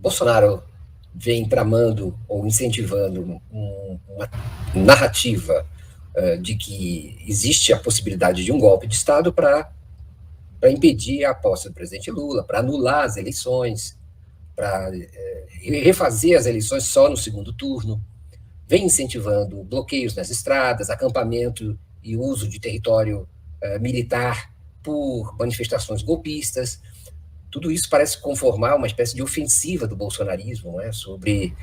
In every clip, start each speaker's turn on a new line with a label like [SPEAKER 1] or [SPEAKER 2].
[SPEAKER 1] Bolsonaro vem tramando ou incentivando uma narrativa de que existe a possibilidade de um golpe de Estado para impedir a posse do presidente Lula, para anular as eleições, para refazer as eleições só no segundo turno. Vem incentivando bloqueios nas estradas, acampamento e uso de território militar por manifestações golpistas. Tudo isso parece conformar uma espécie de ofensiva do bolsonarismo, né, sobre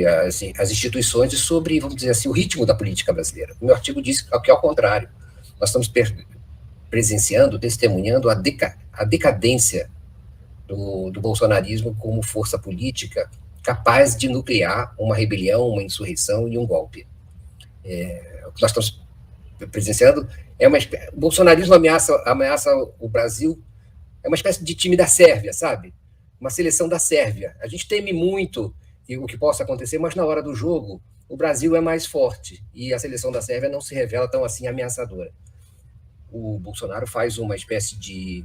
[SPEAKER 1] as instituições e sobre, vamos dizer assim, o ritmo da política brasileira. O meu artigo diz que, ao contrário, nós estamos presenciando, testemunhando a decadência do bolsonarismo como força política capaz de nuclear uma rebelião, uma insurreição e um golpe. O que nós estamos presenciando o bolsonarismo ameaça o Brasil. É uma espécie de time da Sérvia, sabe? Uma seleção da Sérvia. A gente teme muito o que possa acontecer, mas na hora do jogo, o Brasil é mais forte e a seleção da Sérvia não se revela tão assim ameaçadora. O Bolsonaro faz uma espécie de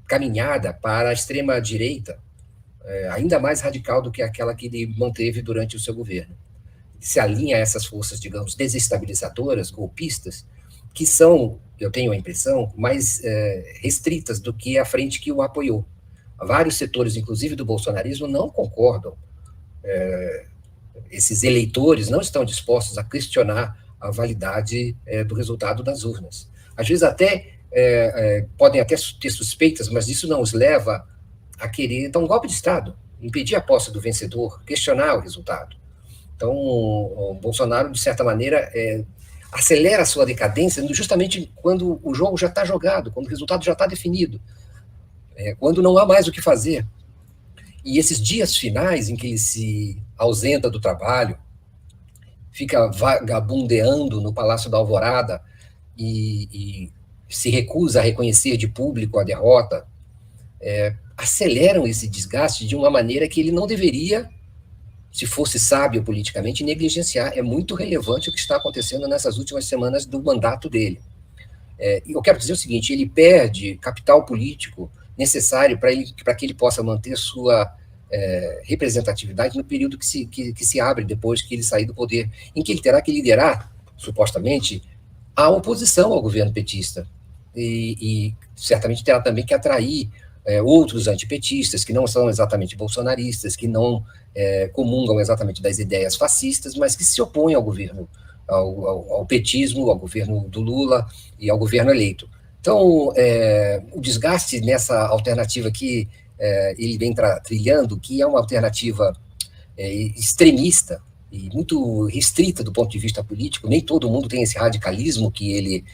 [SPEAKER 1] caminhada para a extrema-direita, ainda mais radical do que aquela que ele manteve durante o seu governo. Se alinha a essas forças, digamos, desestabilizadoras, golpistas, que são, eu tenho a impressão, mais restritas do que a frente que o apoiou. Vários setores, inclusive do bolsonarismo, não concordam. Esses eleitores não estão dispostos a questionar a validade do resultado das urnas. Às vezes podem até ter suspeitas, mas isso não os leva a querer dar um golpe de Estado, impedir a posse do vencedor, questionar o resultado. Então, o Bolsonaro, de certa maneira, acelera a sua decadência justamente quando o jogo já está jogado, quando o resultado já está definido, quando não há mais o que fazer. E esses dias finais em que ele se ausenta do trabalho, fica vagabundeando no Palácio da Alvorada e se recusa a reconhecer de público a derrota, aceleram esse desgaste de uma maneira que ele não deveria, se fosse sábio politicamente, negligenciar. É muito relevante o que está acontecendo nessas últimas semanas do mandato dele. Eu quero dizer o seguinte: ele perde capital político necessário para que ele possa manter sua representatividade no período que se abre depois que ele sair do poder, em que ele terá que liderar, supostamente, a oposição ao governo petista. E certamente terá também que atrair outros antipetistas, que não são exatamente bolsonaristas, que não comungam exatamente das ideias fascistas, mas que se opõem ao governo, ao petismo, ao governo do Lula e ao governo eleito. Então, o desgaste nessa alternativa que ele vem trilhando, que é uma alternativa extremista e muito restrita do ponto de vista político, nem todo mundo tem esse radicalismo que ele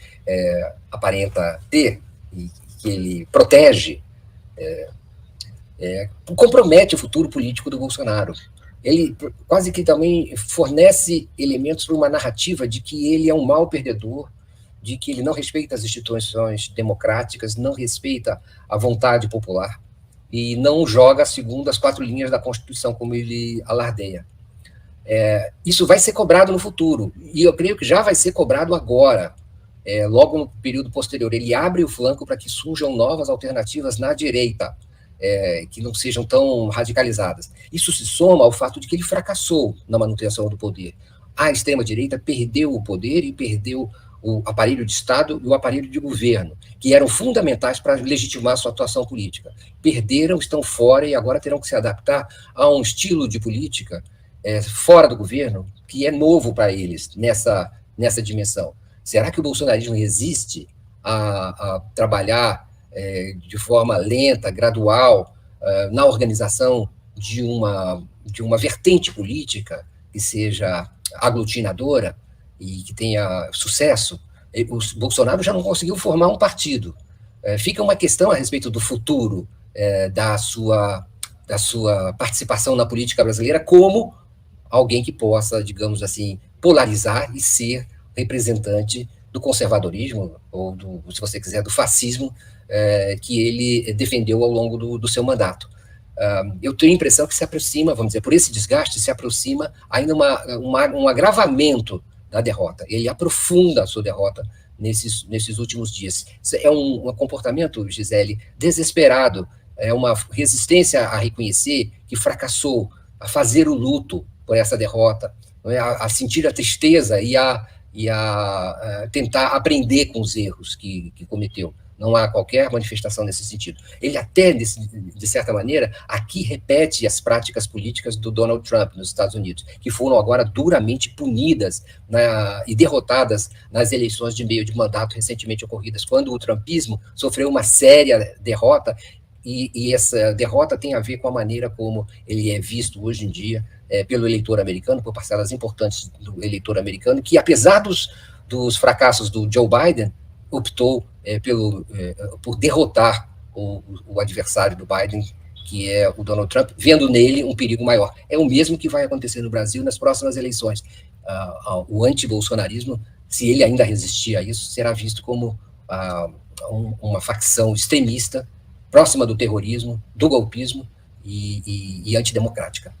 [SPEAKER 1] aparenta ter e que ele protege, compromete o futuro político do Bolsonaro. Ele quase que também fornece elementos para uma narrativa de que ele é um mau perdedor, de que ele não respeita as instituições democráticas, não respeita a vontade popular e não joga segundo as 4 linhas da Constituição, como ele alardeia. Isso vai ser cobrado no futuro, e eu creio que já vai ser cobrado agora, logo no período posterior. Ele abre o flanco para que surjam novas alternativas na direita, que não sejam tão radicalizadas. Isso se soma ao fato de que ele fracassou na manutenção do poder. A extrema-direita perdeu o poder e perdeu o aparelho de Estado e o aparelho de governo, que eram fundamentais para legitimar sua atuação política. Perderam, estão fora e agora terão que se adaptar a um estilo de política fora do governo, que é novo para eles nessa dimensão. Será que o bolsonarismo resiste a trabalhar de forma lenta, gradual, na organização de uma vertente política que seja aglutinadora e que tenha sucesso? O Bolsonaro já não conseguiu formar um partido. Fica uma questão a respeito do futuro da sua participação na política brasileira como alguém que possa, digamos assim, polarizar e ser representante do conservadorismo, ou se você quiser, do fascismo, que ele defendeu ao longo do seu mandato. Eu tenho a impressão que se aproxima, vamos dizer, por esse desgaste, se aproxima ainda um agravamento da derrota. Ele aprofunda a sua derrota nesses últimos dias. Isso é um comportamento, Gisele, desesperado é uma resistência a reconhecer que fracassou, a fazer o luto por essa derrota, a sentir a tristeza e a tentar aprender com os erros que cometeu. Não há qualquer manifestação nesse sentido. Ele até, de certa maneira, aqui repete as práticas políticas do Donald Trump nos Estados Unidos, que foram agora duramente punidas e derrotadas nas eleições de meio de mandato recentemente ocorridas, quando o trumpismo sofreu uma séria derrota, e essa derrota tem a ver com a maneira como ele é visto hoje em dia pelo eleitor americano, por parcelas importantes do eleitor americano, que, apesar dos fracassos do Joe Biden, optou por derrotar o adversário do Biden, que é o Donald Trump, vendo nele um perigo maior. É o mesmo que vai acontecer no Brasil nas próximas eleições. O anti-bolsonarismo, se ele ainda resistir a isso, será visto como uma facção extremista, próxima do terrorismo, do golpismo e antidemocrática.